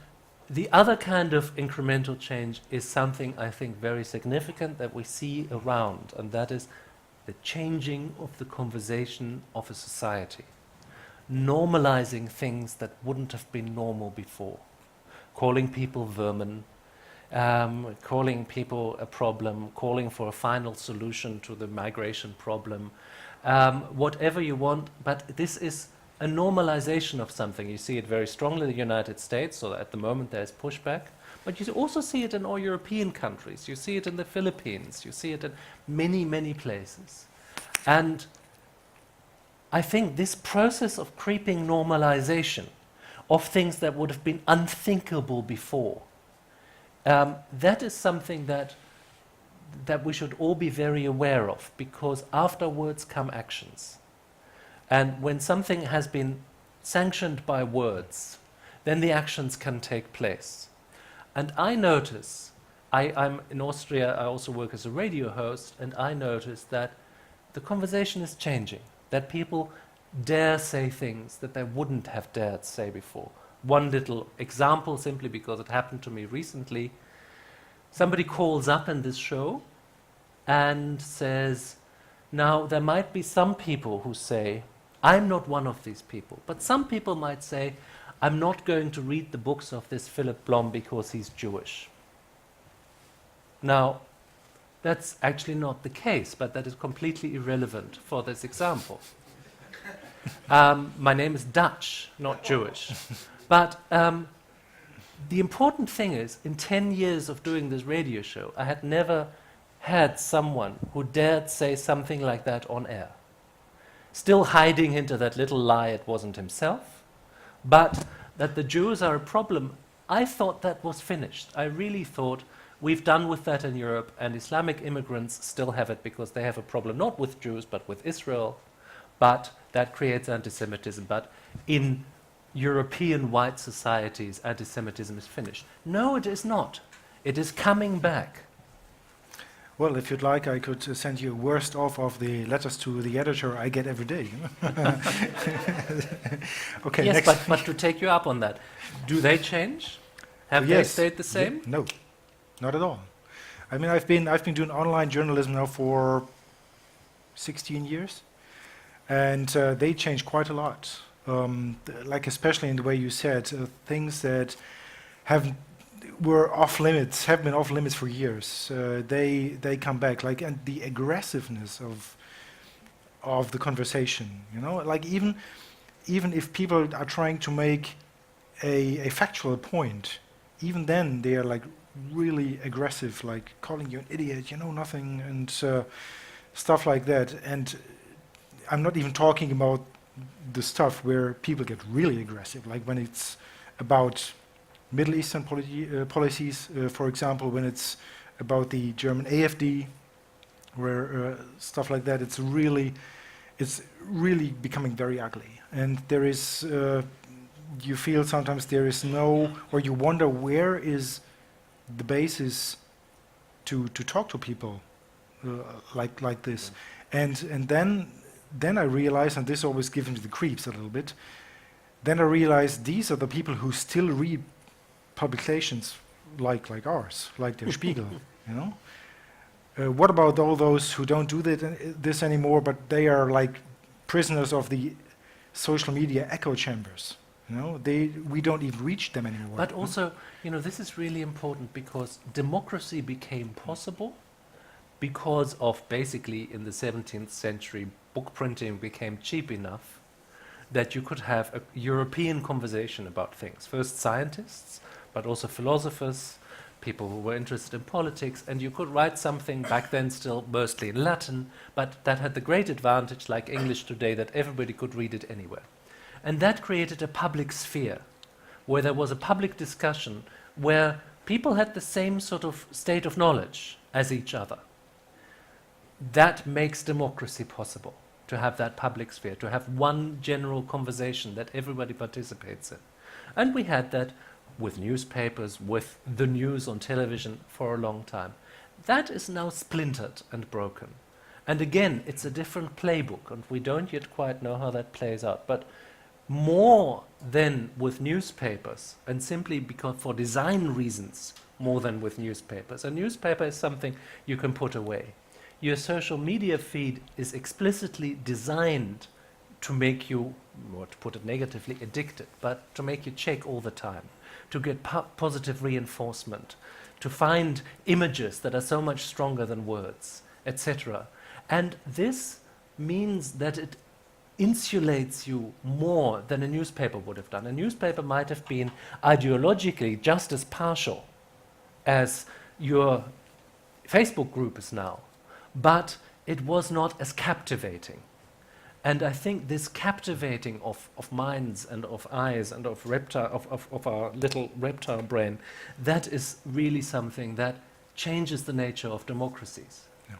the other kind of incremental change is something I think very significant that we see around, and that is the changing of the conversation of a society. Normalizing things that wouldn't have been normal before. Calling people vermin, calling people a problem, calling for a final solution to the migration problem, whatever you want, but this is a normalization of something. You see it very strongly in the United States, so at the moment there's pushback, but you also see it in all European countries. You see it in the Philippines. You see it in many, many places. And I think this process of creeping normalization of things that would have been unthinkable before, that is something that we should all be very aware of, because afterwards come actions. And when something has been sanctioned by words, then the actions can take place. And I notice, I'm in Austria, I also work as a radio host, and I notice that the conversation is changing, that people dare say things that they wouldn't have dared say before. One little example, simply because it happened to me recently. Somebody calls up in this show and says, now there might be some people who say, I'm not one of these people, but some people might say, I'm not going to read the books of this Philipp Blom because he's Jewish. Now, that's actually not the case, but that is completely irrelevant for this example. My name is Dutch, not Jewish. But the important thing is, in 10 years of doing this radio show, I had never had someone who dared say something like that on air. Still hiding into that little lie it wasn't himself, but that the Jews are a problem, I thought that was finished. I really thought we've done with that in Europe, and Islamic immigrants still have it because they have a problem not with Jews but with Israel, but that creates anti-Semitism. But in European white societies, anti-Semitism is finished. No, it is not. It is coming back. Well, if you'd like, I could send you a worst of the letters to the editor I get every day. Okay, yes, next. but to take you up on that, do they change? Have they stayed the same? No, not at all. I mean, I've been doing online journalism now for 16 years, and they change quite a lot. Like especially in the way you said, things that have been off limits for years. They come back, like, and the aggressiveness of the conversation. You know, like even if people are trying to make a factual point, even then they are like really aggressive, like calling you an idiot, you know nothing, and stuff like that. And I'm not even talking about the stuff where people get really aggressive, like when it's about Middle Eastern policies, for example, when it's about the German AfD, where stuff like that, it's really becoming very ugly. And there is, you feel sometimes there is no, or you wonder where is the basis to talk to people like this. And then I realize, and this always gives me the creeps a little bit, then I realize these are the people who still read publications like ours, like Der Spiegel, you know? What about all those who don't do this anymore, but they are like prisoners of the social media echo chambers? You know, we don't even reach them anymore. But also, you know, this is really important because democracy became possible because of basically in the 17th century book printing became cheap enough that you could have a European conversation about things. First scientists, but also philosophers, people who were interested in politics, and you could write something back then still mostly in Latin, but that had the great advantage, like English today, that everybody could read it anywhere. And that created a public sphere, where there was a public discussion, where people had the same sort of state of knowledge as each other. That makes democracy possible, to have that public sphere, to have one general conversation that everybody participates in. And we had that with newspapers, with the news on television for a long time. That is now splintered and broken. And again, it's a different playbook, and we don't yet quite know how that plays out. But more than with newspapers, and simply because for design reasons, more than with newspapers. A newspaper is something you can put away. Your social media feed is explicitly designed to make you, or to put it negatively, addicted, but to make you check all the time, to get positive reinforcement, to find images that are so much stronger than words, etc. And this means that it insulates you more than a newspaper would have done. A newspaper might have been ideologically just as partial as your Facebook group is now, but it was not as captivating. And I think this captivating of minds and of eyes and of our little reptile brain, that is really something that changes the nature of democracies. Yeah.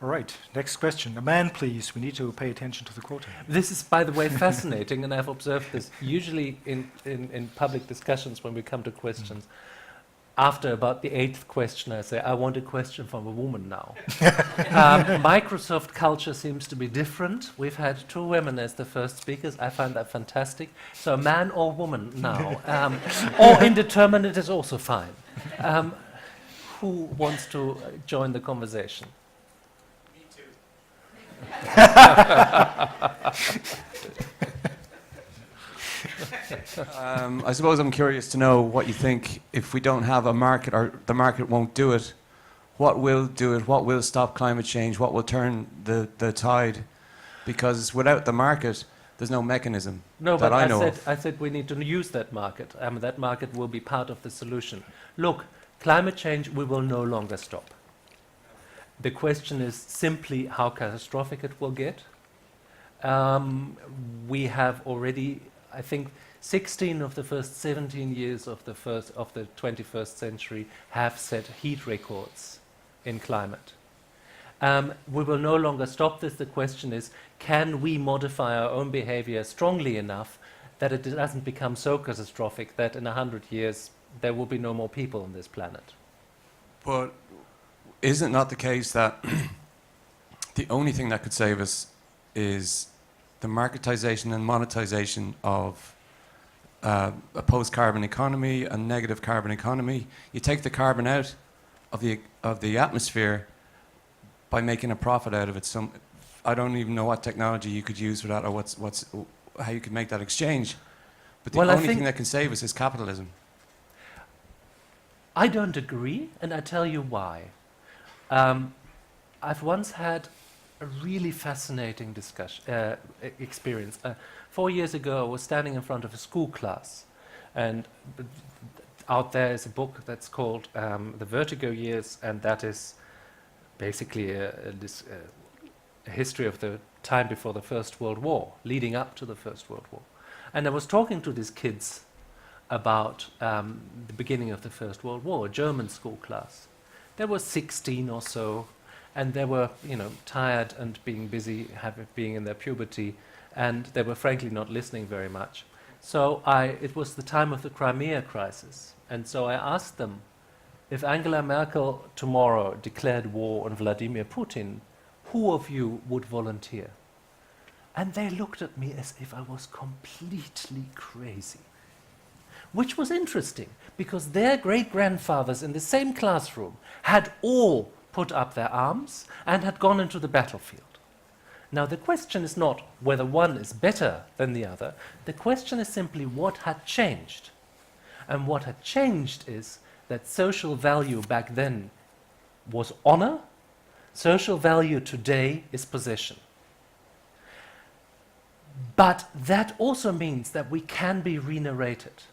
All right, next question. A man, please. We need to pay attention to the quota. This is, by the way, fascinating, and I've observed this usually in public discussions when we come to questions. After about the 8th question, I say, I want a question from a woman now. Microsoft culture seems to be different. We've had 2 women as the first speakers. I find that fantastic. So a man or woman now. Or indeterminate is also fine. Who wants to join the conversation? Me too. I suppose I'm curious to know what you think. If we don't have a market, or the market won't do it, what will do it? What will stop climate change? What will turn the tide? Because without the market, there's no mechanism that I know of. I said we need to use that market. That market will be part of the solution. Look, climate change we will no longer stop. The question is simply how catastrophic it will get. We have already, I think, 16 of the first 17 years of the 21st century have set heat records in climate. We will no longer stop this. The question is, can we modify our own behavior strongly enough that it doesn't become so catastrophic that in 100 years there will be no more people on this planet? But is it not the case that the only thing that could save us is the marketization and monetization of a post-carbon economy, a negative carbon economy? You take the carbon out of the atmosphere by making a profit out of it. I don't even know what technology you could use for that, or how you could make that exchange. But the only thing that can save us is capitalism. I don't agree, and I tell you why. I've once had a really fascinating experience. 4 years ago, I was standing in front of a school class, and out there is a book that's called The Vertigo Years, and that is basically a history of the time before the First World War, leading up to the First World War. And I was talking to these kids about the beginning of the First World War, a German school class. There were 16 or so, and they were, tired and being busy, being in their puberty, and they were frankly not listening very much. So it was the time of the Crimea crisis, and so I asked them, if Angela Merkel tomorrow declared war on Vladimir Putin, who of you would volunteer? And they looked at me as if I was completely crazy. Which was interesting, because their great-grandfathers in the same classroom had all put up their arms and had gone into the battlefield. Now, the question is not whether one is better than the other. The question is simply what had changed. And what had changed is that social value back then was honor. Social value today is possession. But that also means that we can be re-narrated.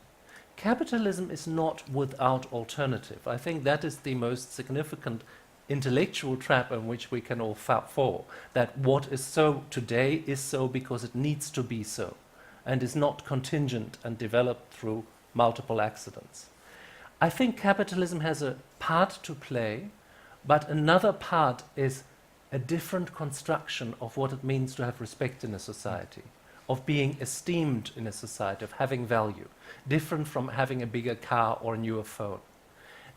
capitalism is not without alternative. I think that is the most significant intellectual trap in which we can all fall, that what is so today is so because it needs to be so, and is not contingent and developed through multiple accidents. I think capitalism has a part to play, but another part is a different construction of what it means to have respect in a society, of being esteemed in a society, of having value, different from having a bigger car or a newer phone.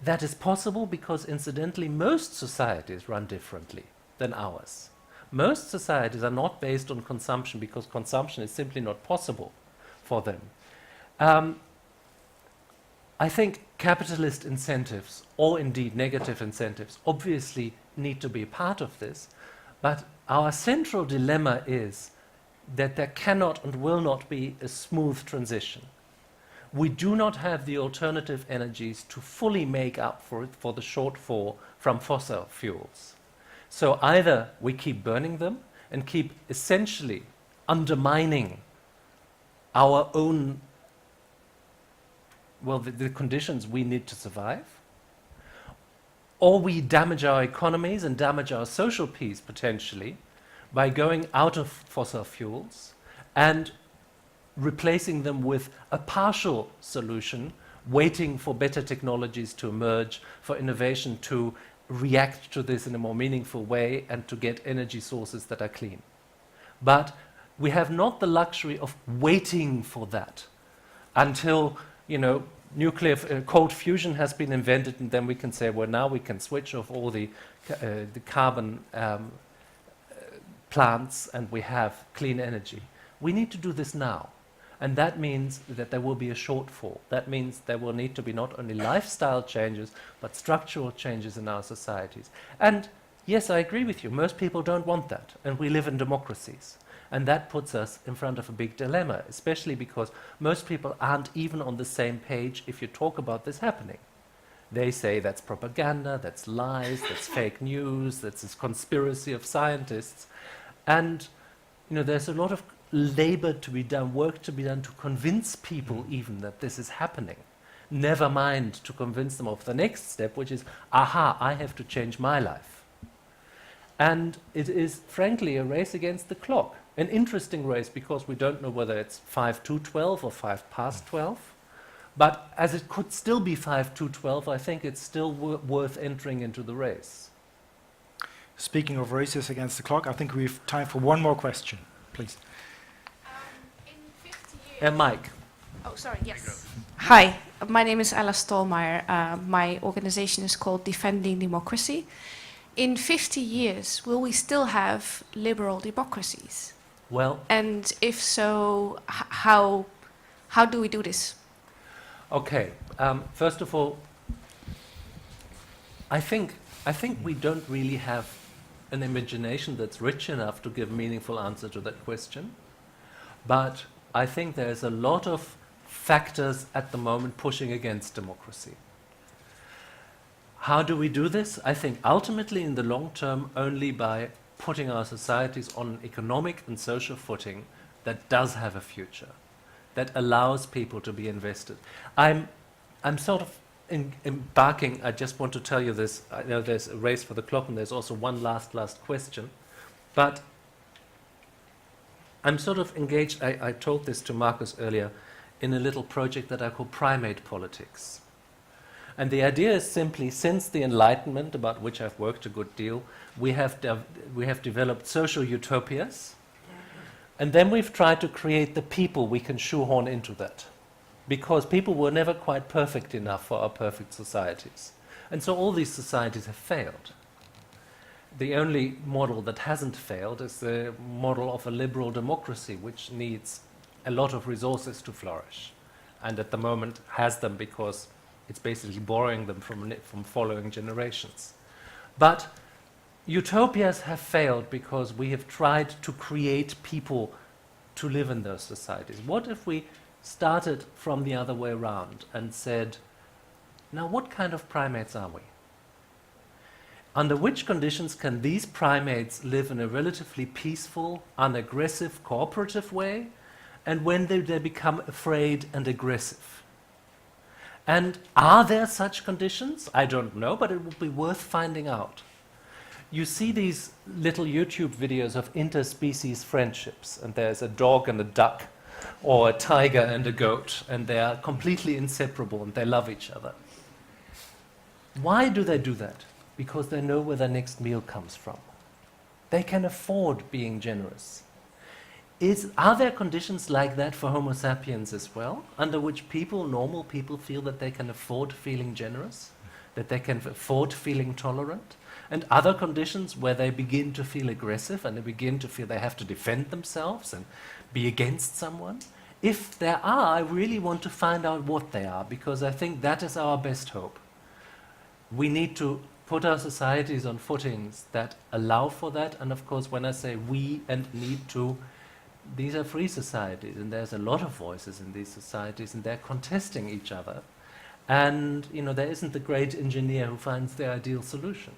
That is possible because, incidentally, most societies run differently than ours. Most societies are not based on consumption because consumption is simply not possible for them. I think capitalist incentives, or indeed negative incentives, obviously need to be part of this, but our central dilemma is that there cannot and will not be a smooth transition. We do not have the alternative energies to fully make up for the shortfall from fossil fuels. So either we keep burning them and keep essentially undermining our own, well, the conditions we need to survive, or we damage our economies and damage our social peace potentially by going out of fossil fuels and replacing them with a partial solution, waiting for better technologies to emerge, for innovation to react to this in a more meaningful way and to get energy sources that are clean. But we have not the luxury of waiting for that until, nuclear cold fusion has been invented, and then we can say, well, now we can switch off all the carbon plants and we have clean energy. We need to do this now. And that means that there will be a shortfall. That means there will need to be not only lifestyle changes, but structural changes in our societies. And yes, I agree with you. Most people don't want that. And we live in democracies. And that puts us in front of a big dilemma, especially because most people aren't even on the same page if you talk about this happening. They say that's propaganda, that's lies, that's fake news, that's this conspiracy of scientists. And there's a lot of labor to be done, work to be done to convince people even that this is happening. Never mind to convince them of the next step, which is, aha, I have to change my life. And it is, frankly, a race against the clock. An interesting race because we don't know whether it's 5 to 12 or 5 past 12. But as it could still be 5 to 12, I think it's still worth entering into the race. Speaking of races against the clock, I think we have time for one more question, please. In 50 years... Mike. Oh, sorry, yes. Hi, my name is Ella Stolmeyer. My organization is called Defending Democracy. In 50 years, will we still have liberal democracies? Well... And if so, how do we do this? Okay, first of all, I think we don't really have an imagination that's rich enough to give a meaningful answer to that question. But I think there's a lot of factors at the moment pushing against democracy. How do we do this? I think ultimately in the long term only by putting our societies on an economic and social footing that does have a future, that allows people to be invested. I'm sort of embarking, I just want to tell you this, I know there's a race for the clock and there's also one last question, but I'm sort of engaged, I told this to Marcus earlier, in a little project that I call primate politics. And the idea is simply, since the Enlightenment, about which I've worked a good deal, we have developed social utopias, and then we've tried to create the people we can shoehorn into that. Because people were never quite perfect enough for our perfect societies. And so all these societies have failed. The only model that hasn't failed is the model of a liberal democracy, which needs a lot of resources to flourish. And at the moment has them because it's basically borrowing them from following generations. But utopias have failed because we have tried to create people to live in those societies. What if we started from the other way around and said, now what kind of primates are we? Under which conditions can these primates live in a relatively peaceful, unaggressive, cooperative way? And when do they become afraid and aggressive? And are there such conditions? I don't know, but it would be worth finding out. You see these little YouTube videos of interspecies friendships, and there's a dog and a duck, or a tiger and a goat, and they are completely inseparable and they love each other. Why do they do that? Because they know where their next meal comes from. They can afford being generous. Are there conditions like that for Homo sapiens as well, under which normal people feel that they can afford feeling generous, that they can afford feeling tolerant, and other conditions where they begin to feel aggressive and they begin to feel they have to defend themselves and be against someone? If there are, I really want to find out what they are, because I think that is our best hope. We need to put our societies on footings that allow for that, and of course when I say we and need to, these are free societies and there's a lot of voices in these societies and they're contesting each other, and there isn't the great engineer who finds the ideal solution.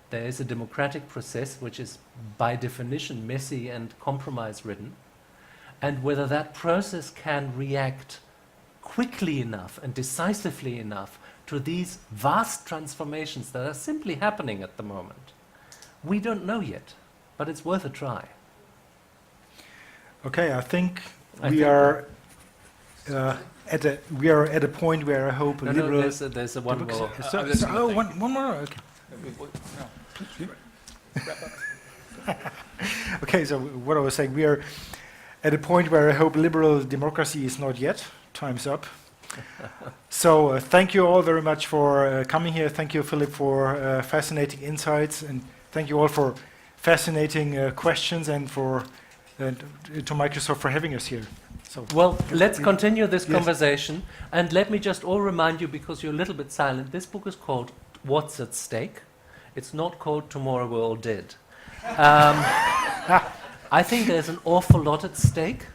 There is a democratic process which is by definition messy and compromise ridden, and whether that process can react quickly enough and decisively enough to these vast transformations that are simply happening at the moment, we don't know yet, but it's worth a try. Okay, I think we are at a point where I hope liberal. There's a one more. One more. Okay. Okay, so what I was saying, we are at a point where I hope liberal democracy is not yet. Time's up. So thank you all very much for coming here. Thank you, Philipp, for fascinating insights, and thank you all for fascinating questions, and to Microsoft for having us here. So, well, let's continue this conversation, and let me just all remind you, because you're a little bit silent, this book is called What's at Stake? It's not called Tomorrow We're All Dead. I think there's an awful lot at stake,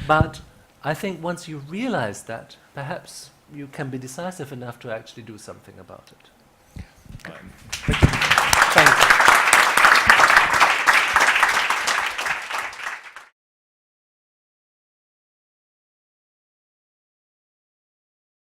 but I think once you realize that, perhaps you can be decisive enough to actually do something about it. thank you. Thanks.